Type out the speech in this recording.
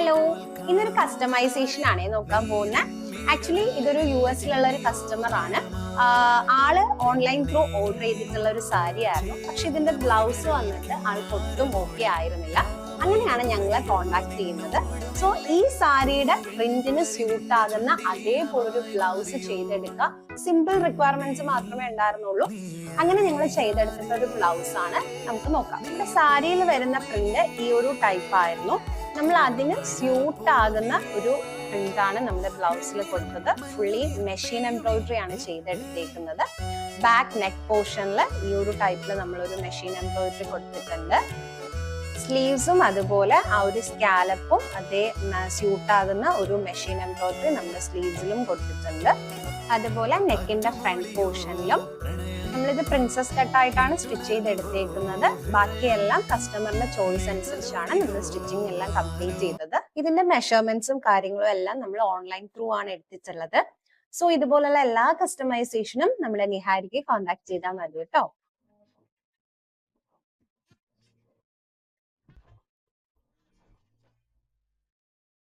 Hello, ഇന്നൊരു customisation ആണ് നോക്കാൻ പോകുന്നത്. ആക്ച്വലി ഇതൊരു US-ലുള്ള ഒരു കസ്റ്റമർ ആണ്. ആള് ഓൺലൈൻ ത്രൂ ഓർഡർ ചെയ്തിട്ടുള്ള ഒരു സാരി ആയിരുന്നു. പക്ഷെ ഇതിന്റെ ബ്ലൗസ് വന്നിട്ട് ആൾക്ക് ഒട്ടും ഓക്കെ ആയിരുന്നില്ല. അങ്ങനെയാണ് ഞങ്ങളെ കോണ്ടാക്ട് ചെയ്യുന്നത്. സോ ഈ സാരിയുടെ പ്രിന്റിന് സ്യൂട്ട് ആകുന്ന അതേപോലൊരു ബ്ലൗസ് ചെയ്തെടുക്കുക. സിമ്പിൾ റിക്വയർമെന്റ്സ് മാത്രമേ ഉണ്ടായിരുന്നുള്ളൂ. അങ്ങനെ ഞങ്ങൾ ചെയ്തെടുത്തിട്ട ഒരു ബ്ലൗസ് ആണ്. നമുക്ക് നോക്കാം. ഇവിടെ സാരിയിൽ വരുന്ന പ്രിന്റ് ഈ ഒരു ടൈപ്പ് ആയിരുന്നു. നമ്മൾ അതിന് സ്യൂട്ട് ആകുന്ന ഒരു പ്രിന്റ് ആണ് നമ്മുടെ ബ്ലൗസിൽ കൊടുത്തത്. ഫുള്ളി മെഷീൻ എംബ്രോയിഡറി ആണ് ചെയ്തെടുത്തേക്കുന്നത്. ബാക്ക് നെക്ക് പോർഷനിൽ ഈ ഒരു ടൈപ്പിൽ നമ്മളൊരു മെഷീൻ എംബ്രോയിഡറി കൊടുത്തിട്ടുണ്ട്. സ്ലീവ്സും അതുപോലെ ആ ഒരു സ്കാലപ്പും അതേ സ്യൂട്ട് ആകുന്ന ഒരു മെഷീൻ എംബ്രോയിഡറി നമ്മുടെ സ്ലീവ്സിലും കൊടുത്തിട്ടുണ്ട്. അതുപോലെ നെക്കിന്റെ ഫ്രണ്ട് പോർഷനിലും നമ്മളിത് പ്രിൻസസ് കട്ടായിട്ടാണ് സ്റ്റിച്ച് ചെയ്തെടുത്തേക്കുന്നത്. ബാക്കിയെല്ലാം കസ്റ്റമറിന്റെ ചോയ്സ് അനുസരിച്ചാണ് നമ്മൾ സ്റ്റിച്ചിങ് എല്ലാം കംപ്ലീറ്റ് ചെയ്തത്. ഇതിന്റെ മെഷർമെന്റ്സും കാര്യങ്ങളും എല്ലാം നമ്മൾ ഓൺലൈൻ ത്രൂ ആണ് എടുത്തിട്ടുള്ളത്. സോ ഇതുപോലുള്ള എല്ലാ കസ്റ്റമൈസേഷനും നമ്മുടെ നിഹാരിക്ക് കോൺടാക്ട് ചെയ്താൽ മതി കേട്ടോ.